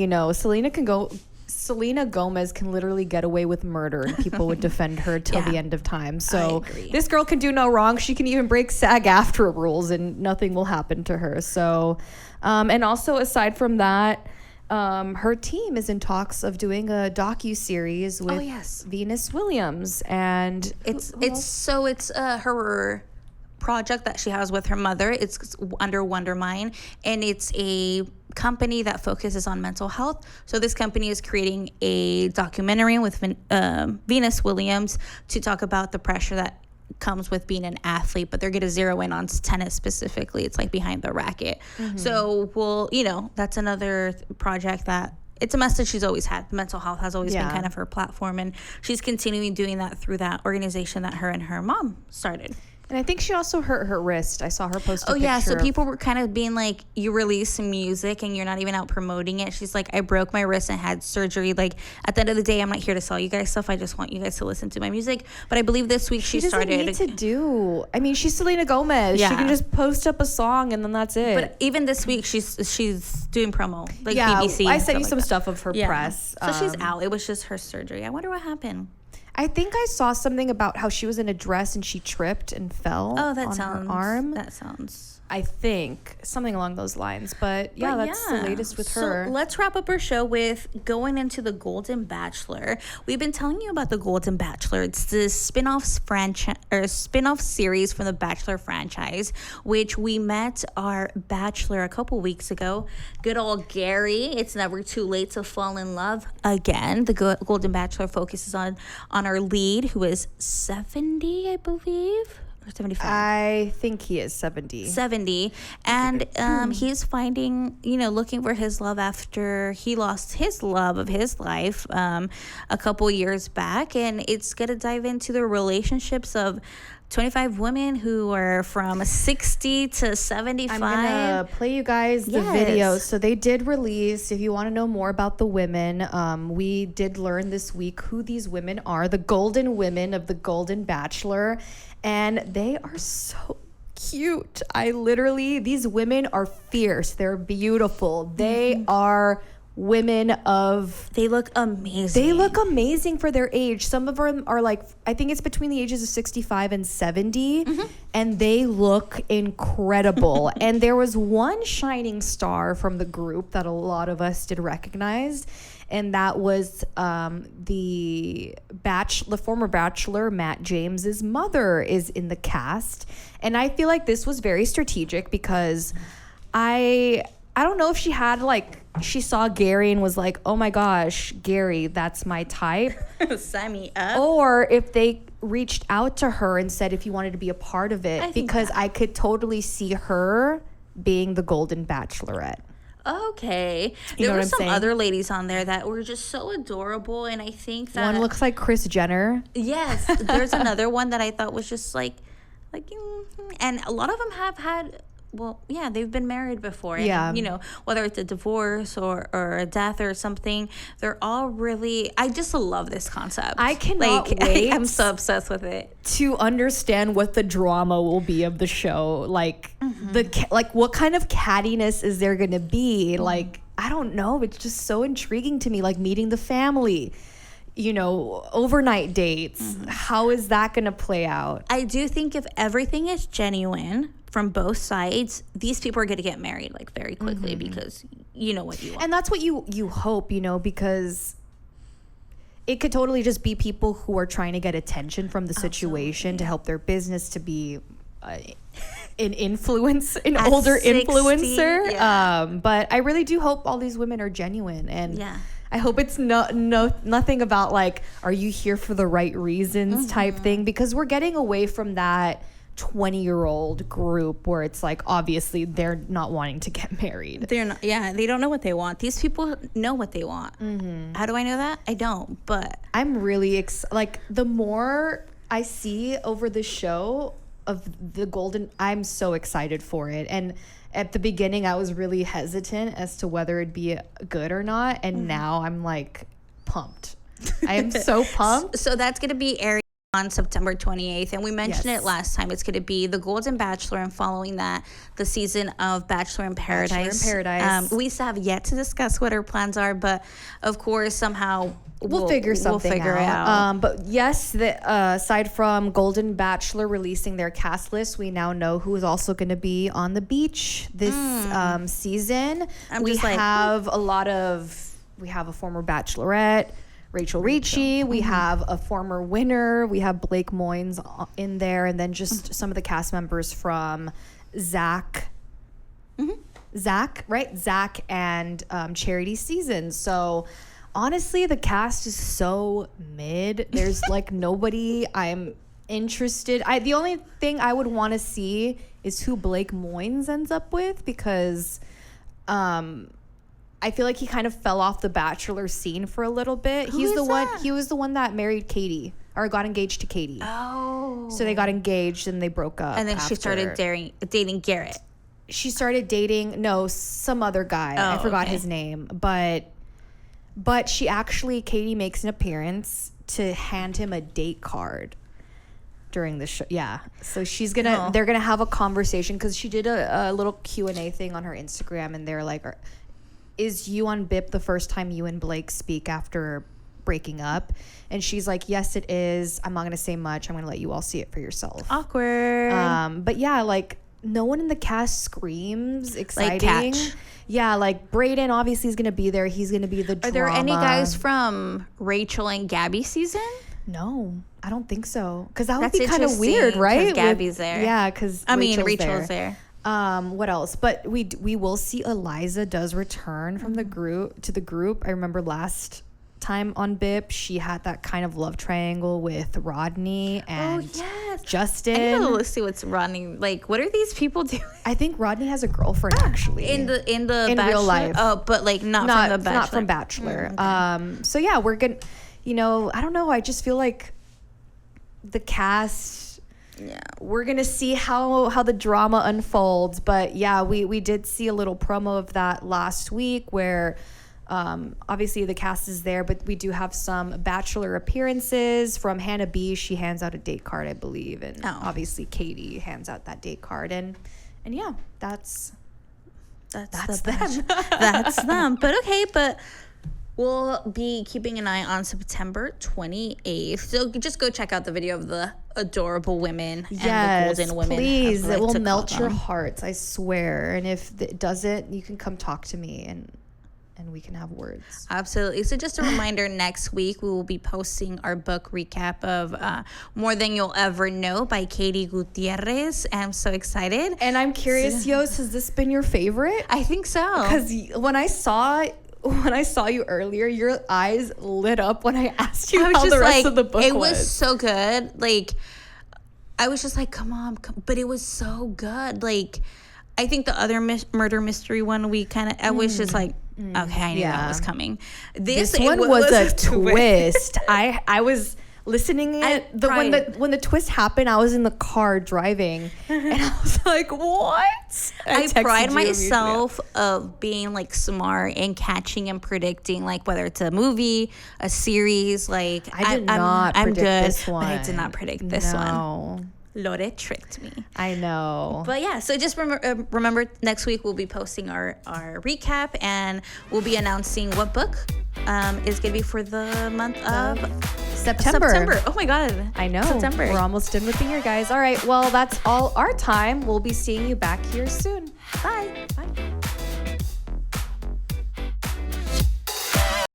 Selena Gomez can literally get away with murder and people would defend her till the end of time. So this girl can do no wrong. She can even break SAG-AFTRA rules and nothing will happen to her. So, and also aside from that, her team is in talks of doing a docu-series with Venus Williams, and it's her project that she has with her mother. It's under Wonder Mine, and it's a company that focuses on mental health. So this company is creating a documentary with Venus Williams to talk about the pressure that comes with being an athlete, but they're going to zero in on tennis specifically. It's like behind the racket. Mm-hmm. So that's another project that it's a message she's always had. Mental health has always been kind of her platform, and she's continuing doing that through that organization that her and her mom started. And I think she also hurt her wrist. I saw her post a picture. So people were kind of being like, you release some music and you're not even out promoting it. She's like, I broke my wrist and had surgery. Like, at the end of the day, I'm not here to sell you guys stuff. I just want you guys to listen to my music. But I believe this week she started. Doesn't need to do. I mean, she's Selena Gomez. Yeah. She can just post up a song and then that's it. But even this week, she's doing promo. Like BBC. I sent you some stuff of her press. So she's out. It was just her surgery. I wonder what happened. I think I saw something about how she was in a dress and she tripped and fell on her arm. That sounds... I think something along those lines. But that's the latest with her. So let's wrap up our show with going into the Golden Bachelor. We've been telling you about the Golden Bachelor. It's this spin-off series from the Bachelor franchise, which we met our Bachelor a couple weeks ago. Good old Gary. It's never too late to fall in love again. The Golden Bachelor focuses on our lead, who is 70, I believe. Or 75. I think he is 70. And he's finding, looking for his love after he lost his love of his life a couple years back. And it's going to dive into the relationships of 25 women who are from 60 to 75. I'm going to play you guys the video. So they did release, if you want to know more about the women, we did learn this week who these women are, the golden women of the Golden Bachelor. And they are so cute. These women are fierce. They're beautiful. They are women of... They look amazing. They look amazing for their age. Some of them are like, I think it's between the ages of 65 and 70, and they look incredible. And there was one shining star from the group that a lot of us did recognize, and that was the former Bachelor, Matt James's mother is in the cast. And I feel like this was very strategic because I don't know if she had like, she saw Gary and was like, oh my gosh, Gary, that's my type. Sign me up. Or if they reached out to her and said if you wanted to be a part of it, because I could totally see her being the Golden Bachelorette. Okay. There were some other ladies on there that were just so adorable, and I think that one looks like Kris Jenner. Yes. There's another one that I thought was just like, and a lot of them have had, well, yeah, they've been married before. And, yeah. you know, whether it's a divorce or a death or something, they're all really, I just love this concept. I cannot wait. I'm so obsessed with it. To understand what the drama will be of the show. Like, what kind of cattiness is there going to be? Like, I don't know. It's just so intriguing to me. Like, meeting the family, you know, overnight dates. How is that going to play out? I do think if everything is genuine from both sides, these people are going to get married like very quickly because you know what you want. And that's what you hope, you know, because it could totally just be people who are trying to get attention from the situation to help their business to be an older 60, influencer. yeah. But I really do hope all these women are genuine, and Yeah. I hope it's nothing about like, are you here for the right reasons type thing, because we're getting away from that 20-year-old group where it's like, obviously they're not wanting to get married. They're not, yeah, they don't know what they want. These people know what they want. How do I know that? I don't, but I'm really like, the more I see over the show of the Golden, I'm so excited for it. And at the beginning I was really hesitant as to whether it'd be good or not, and now I'm like pumped. I am so pumped. So that's going to be airing on September 28th, and we mentioned it last time. It's going to be the Golden Bachelor, and following that, the season of Bachelor in Paradise. We still have yet to discuss what our plans are, but of course, somehow we'll figure something out. But yes, aside from Golden Bachelor releasing their cast list, we now know who is also going to be on the beach this season. We have a former Bachelorette, Rachel Ritchie. We have a former winner. We have Blake Moynes in there, and then just some of the cast members from Zach, and Charity Season. So honestly, the cast is so mid. There's like nobody I'm interested. The only thing I would want to see is who Blake Moynes ends up with, because I feel like he kind of fell off the Bachelor scene for a little bit. He was the one that married Katie, or got engaged to Katie. Oh. So they got engaged and they broke up. And then she started dating Garrett. She started dating some other guy. I forgot his name, but Katie makes an appearance to hand him a date card during the show. Yeah. So they're gonna have a conversation, because she did a little Q&A thing on her Instagram, and they're like, is you on BIP the first time you and Blake speak after breaking up? And she's like, yes, it is. I'm not gonna say much. I'm gonna let you all see it for yourself. Awkward. But yeah, like, no one in the cast screams exciting. Like Catch. Yeah, like Brayden obviously is gonna be there. He's gonna be the drama. Are there any guys from Rachel and Gabby season? No, I don't think so. Because that would be kind of weird, right? Gabby's there. Yeah, because Rachel's there. What else? But we will see Eliza does return from the group. I remember last time on BIP, she had that kind of love triangle with Rodney and Justin. I need to see what's Rodney like. What are these people doing? I think Rodney has a girlfriend actually in real life. Oh, but like not from the Bachelor. Not from Bachelor. Okay. So yeah, we're gonna. I don't know. I just feel like the cast. Yeah, we're gonna see how the drama unfolds. But yeah, we did see a little promo of that last week where obviously the cast is there, but we do have some Bachelor appearances from Hannah B. She hands out a date card, I believe, and obviously Katie hands out that date card, and yeah, that's That's them. That's them. But okay, but we'll be keeping an eye on September 28th. So just go check out the video of the adorable women and the golden women. Please, like it will melt your hearts, I swear. And if it doesn't, you can come talk to me and we can have words. Absolutely. So just a reminder, next week we will be posting our book recap of More Than You'll Ever Know by Katie Gutierrez. I'm so excited. And I'm curious, Yos, has this been your favorite? I think so. Because when I saw you earlier, your eyes lit up when I asked you how the rest of the book was. It was so good. Like, I was just like, come on. But it was so good. Like, I think the other murder mystery one, I was just like, okay, I knew that was coming. This one was a twist. I was listening when the twist happened. I was in the car driving, and I was like, "What?" I pride myself of being like smart and catching and predicting, like whether it's a movie, a series. Like I'm good, this one. But I did not predict this one. Lore tricked me. I know. But yeah, so just remember next week we'll be posting our recap, and we'll be announcing what book is going to be for the month of September. Oh my God. I know. September. We're almost done with the year, guys. All right. Well, that's all our time. We'll be seeing you back here soon. Bye. Bye.